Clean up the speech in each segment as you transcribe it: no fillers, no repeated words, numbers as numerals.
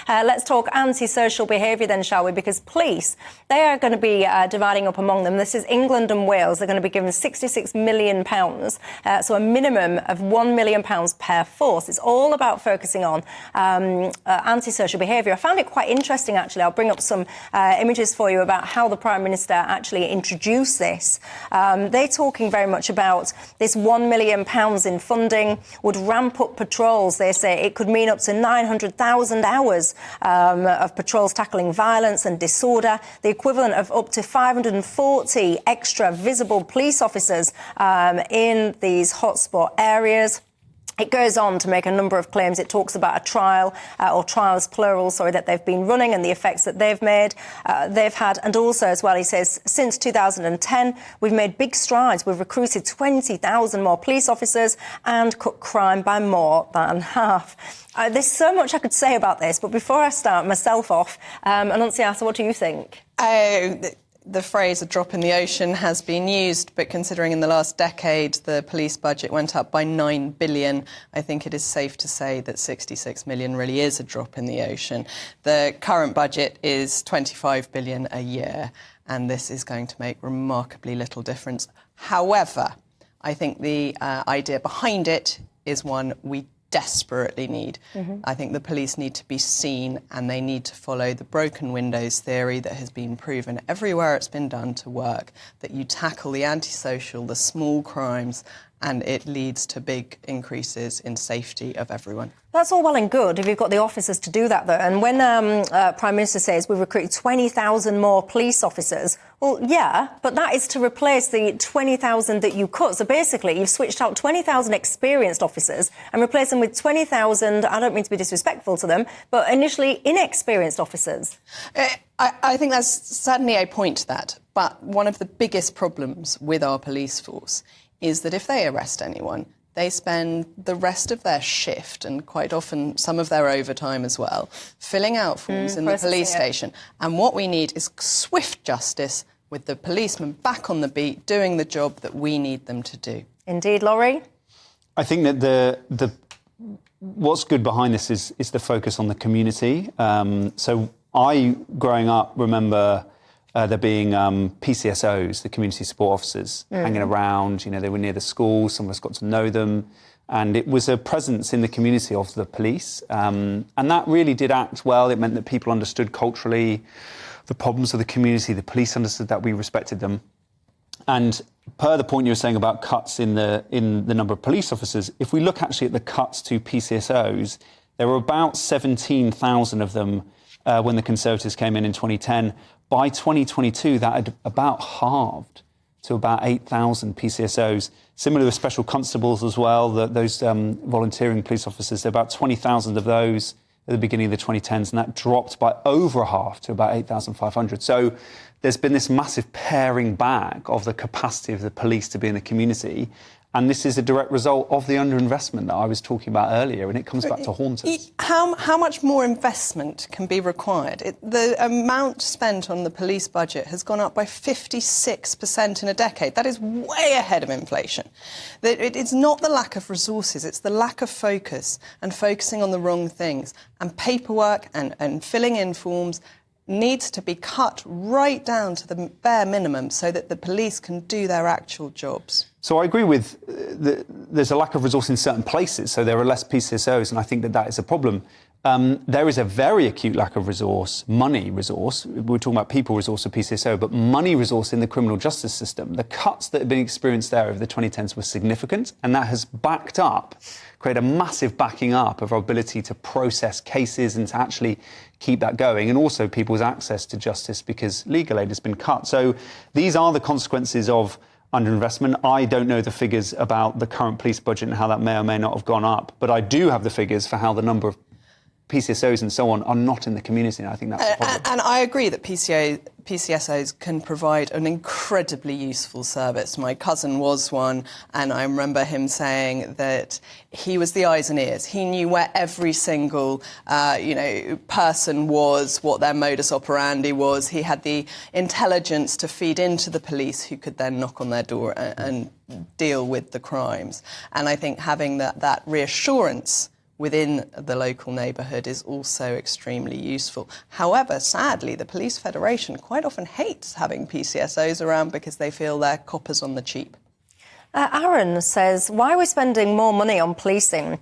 Let's talk antisocial behaviour then, shall we? Because police, they are going to be dividing up among them. This is England and Wales. They're going to be given £66 million, so a minimum of £1 million per force. It's all about focusing on antisocial behaviour. I found it quite interesting, actually. I'll bring up some images for you about how the Prime Minister actually introduced this. They're talking very much about this £1 million in funding would ramp up patrols. They say it could mean up to 900,000 hours of patrols tackling violence and disorder, the equivalent of up to 540 extra visible police officers in these hotspot areas. It goes on to make a number of claims. It talks about a trial, or trials plural, that they've been running and the effects that they've had. And also, as well, he says, since 2010, we've made big strides. We've recruited 20,000 more police officers and cut crime by more than half. There's so much I could say about this, but before I start myself off, Annunziata, what do you think? The phrase "a drop in the ocean" has been used, but considering in the last decade the police budget went up by £9 billion, I think it is safe to say that £66 million really is a drop in the ocean. The current budget is £25 billion a year, and this is going to make remarkably little difference. However, I think the idea behind it is one we desperately need. I think the police need to be seen, and they need to follow the broken windows theory that has been proven everywhere it's been done to work, that you tackle the antisocial, the small crimes, and it leads to big increases in safety of everyone. That's all well and good if you've got the officers to do that, though. And when Prime Minister says we've recruited 20,000 more police officers, well, yeah, but that is to replace the 20,000 that you cut. So basically, you've switched out 20,000 experienced officers and replaced them with 20,000, I don't mean to be disrespectful to them, but initially inexperienced officers. I think there's certainly a point to that. But one of the biggest problems with our police force is that if they arrest anyone, they spend the rest of their shift, and quite often some of their overtime as well, filling out forms in the police station. And what we need is swift justice, with the policemen back on the beat doing the job that we need them to do. Indeed, Laurie? I think that what's good behind this is the focus on the community. So I, growing up, remember there being PCSOs, the community support officers, hanging around. You know, they were near the schools. Some of us got to know them. And it was a presence in the community of the police. And that really did act well. It meant that people understood culturally the problems of the community. The police understood that, we respected them. And per the point you were saying about cuts in the number of police officers, if we look actually at the cuts to PCSOs, there were about 17,000 of them when the Conservatives came in 2010. By 2022, that had about halved to about 8,000 PCSOs. Similarly with special constables as well, those volunteering police officers, there are about 20,000 of those at the beginning of the 2010s, and that dropped by over a half to about 8,500. So there's been this massive paring back of the capacity of the police to be in the community. And this is a direct result of the underinvestment that I was talking about earlier, and it comes back to haunt us. How much more investment can be required? The amount spent on the police budget has gone up by 56% in a decade. That is way ahead of inflation. It's not the lack of resources, it's the lack of focus and focusing on the wrong things. And paperwork and filling in forms needs to be cut right down to the bare minimum so that the police can do their actual jobs. So I agree with there's a lack of resource in certain places, so there are less PCSOs, and I think that is a problem. There is a very acute lack of resource, money resource. We're talking about people resource of PCSO, but money resource in the criminal justice system. The cuts that have been experienced there over the 2010s were significant, and that has created a massive backing up of our ability to process cases and to actually keep that going, and also people's access to justice because legal aid has been cut. So these are the consequences of underinvestment. I don't know the figures about the current police budget and how that may or may not have gone up, but I do have the figures for how the number of PCSOs and so on are not in the community, and I think that's a problem. And I agree that PCSOs can provide an incredibly useful service. My cousin was one, and I remember him saying that he was the eyes and ears. He knew where every single, person was, what their modus operandi was. He had the intelligence to feed into the police, who could then knock on their door and deal with the crimes. And I think having that reassurance within the local neighbourhood is also extremely useful. However, sadly, the Police Federation quite often hates having PCSOs around because they feel they're coppers on the cheap. Aaron says, why are we spending more money on policing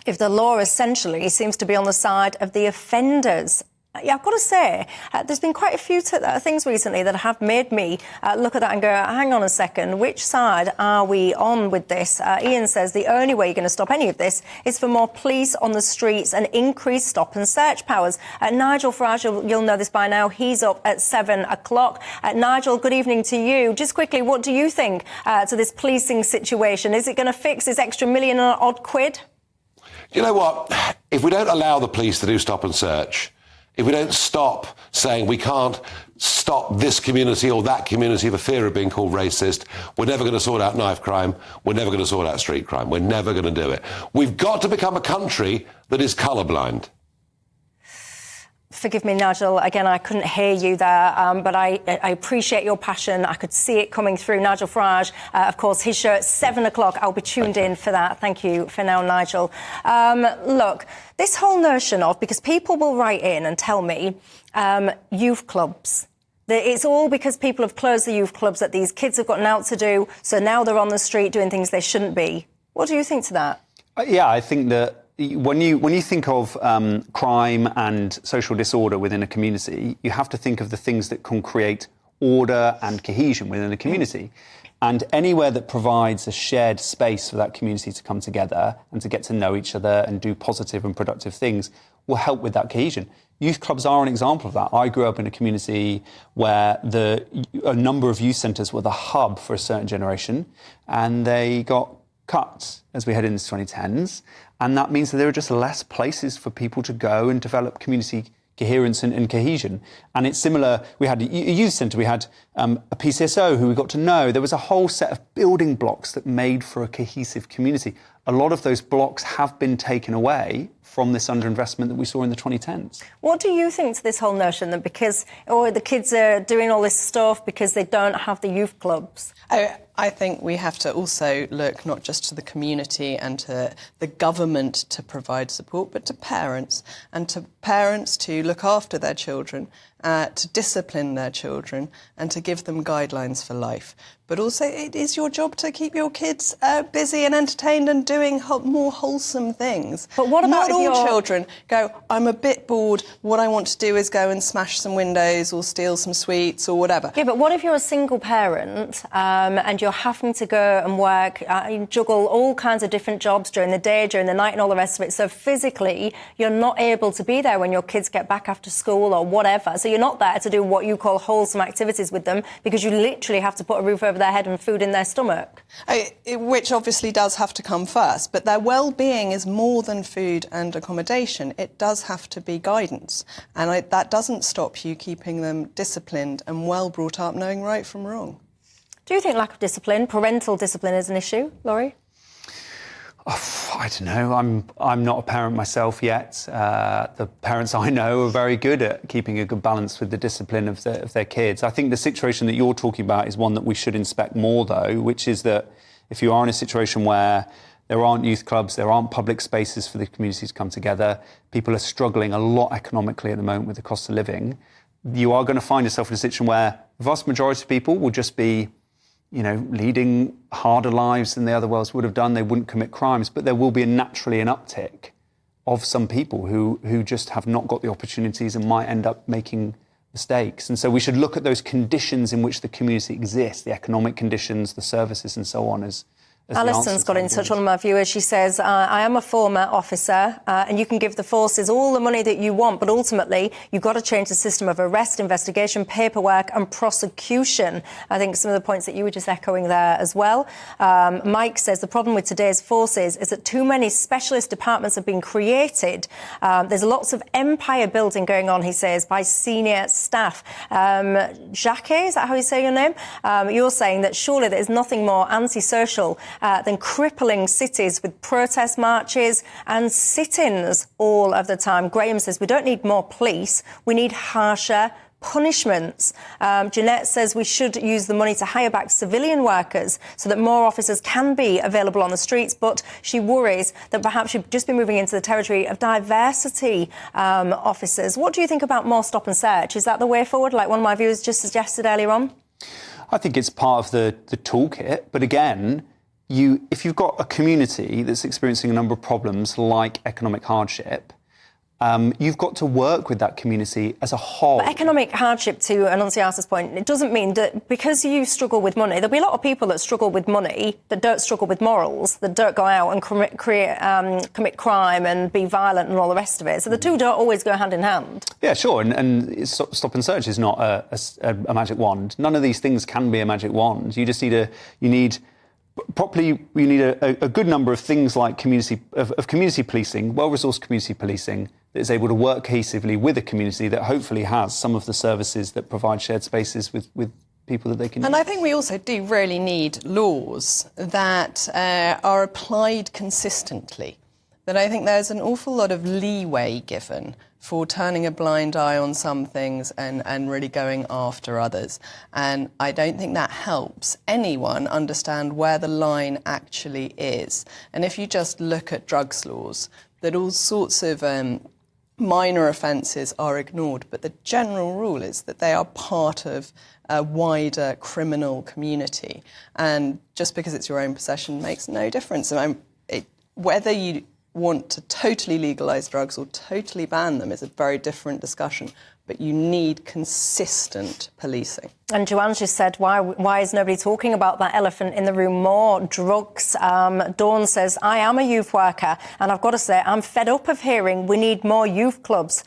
if the law essentially seems to be on the side of the offenders? Yeah, I've got to say, there's been quite a few things recently that have made me look at that and go, hang on a second, which side are we on with this? Ian says the only way you're going to stop any of this is for more police on the streets and increased stop and search powers. Nigel Farage, you'll know this by now, he's up at 7 o'clock. Nigel, good evening to you. Just quickly, what do you think to this policing situation? Is it going to fix this extra million and odd quid? You know what? If we don't allow the police to do stop and search, if we don't stop saying we can't stop this community or that community for fear of being called racist, we're never going to sort out knife crime, we're never going to sort out street crime, we're never going to do it. We've got to become a country that is colourblind. Forgive me, Nigel. Again, I couldn't hear you there, but I appreciate your passion. I could see it coming through. Nigel Farage, of course, his show at 7 o'clock. I'll be tuned in for that. Thank you for now, Nigel. Look, this whole notion of, because people will write in and tell me, youth clubs. It's all because people have closed the youth clubs that these kids have got out to do, so now they're on the street doing things they shouldn't be. What do you think to that? Yeah, I think that when you think of crime and social disorder within a community, you have to think of the things that can create order and cohesion within a community. And anywhere that provides a shared space for that community to come together and to get to know each other and do positive and productive things will help with that cohesion. Youth clubs are an example of that. I grew up in a community where a number of youth centres were the hub for a certain generation, and they got cut as we head into the 2010s. And that means that there are just less places for people to go and develop community coherence and cohesion. And it's similar. We had a youth centre, we had a PCSO who we got to know. There was a whole set of building blocks that made for a cohesive community. A lot of those blocks have been taken away from this underinvestment that we saw in the 2010s. What do you think to this whole notion that because the kids are doing all this stuff because they don't have the youth clubs? I think we have to also look not just to the community and to the government to provide support, but to parents to look after their children, to discipline their children and to give them guidelines for life. But also it is your job to keep your kids busy and entertained and doing more wholesome things. But what about not all children go, I'm a bit bored, what I want to do is go and smash some windows or steal some sweets or whatever. Yeah, but what if you're a single parent and you're having to go and work, juggle all kinds of different jobs during the day, during the night and all the rest of it, so physically you're not able to be there when your kids get back after school or whatever, so you're not there to do what you call wholesome activities with them because you literally have to put a roof over their head and food in their stomach? Which obviously does have to come first, but their well-being is more than food and accommodation. It does have to be guidance, and that doesn't stop you keeping them disciplined and well brought up, knowing right from wrong. Do you think lack of discipline, parental discipline, is an issue, Laurie? I don't know. I'm not a parent myself yet. The parents I know are very good at keeping a good balance with the discipline of their kids. I think the situation that you're talking about is one that we should inspect more, though, which is that if you are in a situation where there aren't youth clubs, there aren't public spaces for the community to come together, people are struggling a lot economically at the moment with the cost of living, you are going to find yourself in a situation where the vast majority of people will just be leading harder lives than the other worlds would have done. They wouldn't commit crimes, but there will be naturally an uptick of some people who just have not got the opportunities and might end up making mistakes. And so we should look at those conditions in which the community exists, the economic conditions, the services and so on as Alison's got in touch, one of my viewers. She says, I am a former officer and you can give the forces all the money that you want, but ultimately you've got to change the system of arrest, investigation, paperwork and prosecution. I think some of the points that you were just echoing there as well. Mike says the problem with today's forces is that too many specialist departments have been created. There's lots of empire building going on, he says, by senior staff. Jacques, is that how you say your name? You're saying that surely there's nothing more antisocial than crippling cities with protest marches and sit-ins all of the time. Graham says we don't need more police, we need harsher punishments. Jeanette says we should use the money to hire back civilian workers so that more officers can be available on the streets, but she worries that perhaps she'd just be moving into the territory of diversity officers. What do you think about more stop and search? Is that the way forward, like one of my viewers just suggested earlier on? I think it's part of the toolkit, but again, if you've got a community that's experiencing a number of problems like economic hardship, you've got to work with that community as a whole. But economic hardship, to Annunziata's point, it doesn't mean that because you struggle with money, there'll be a lot of people that struggle with money that don't struggle with morals, that don't go out and commit crime and be violent and all the rest of it. So the two don't always go hand in hand. Yeah, sure. And stop and search is not a magic wand. None of these things can be a magic wand. You just need a good number of things like community policing, well-resourced community policing that is able to work cohesively with a community that hopefully has some of the services that provide shared spaces with people that they can use. And I think we also do really need laws that are applied consistently. That I think there's an awful lot of leeway given for turning a blind eye on some things and really going after others. And I don't think that helps anyone understand where the line actually is. And if you just look at drugs laws, that all sorts of minor offences are ignored, but the general rule is that they are part of a wider criminal community. And just because it's your own possession makes no difference. And whether you want to totally legalise drugs or totally ban them is a very different discussion. But you need consistent policing. And Joanne just said, why is nobody talking about that elephant in the room more? Drugs. Dawn says, I am a youth worker, and I've got to say, I'm fed up of hearing we need more youth clubs.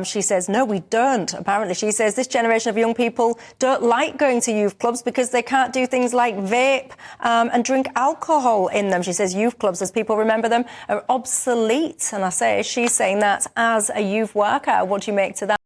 She says, no, we don't. Apparently, she says this generation of young people don't like going to youth clubs because they can't do things like vape and drink alcohol in them. She says youth clubs, as people remember them, are obsolete. And she's saying that as a youth worker. What do you make to that?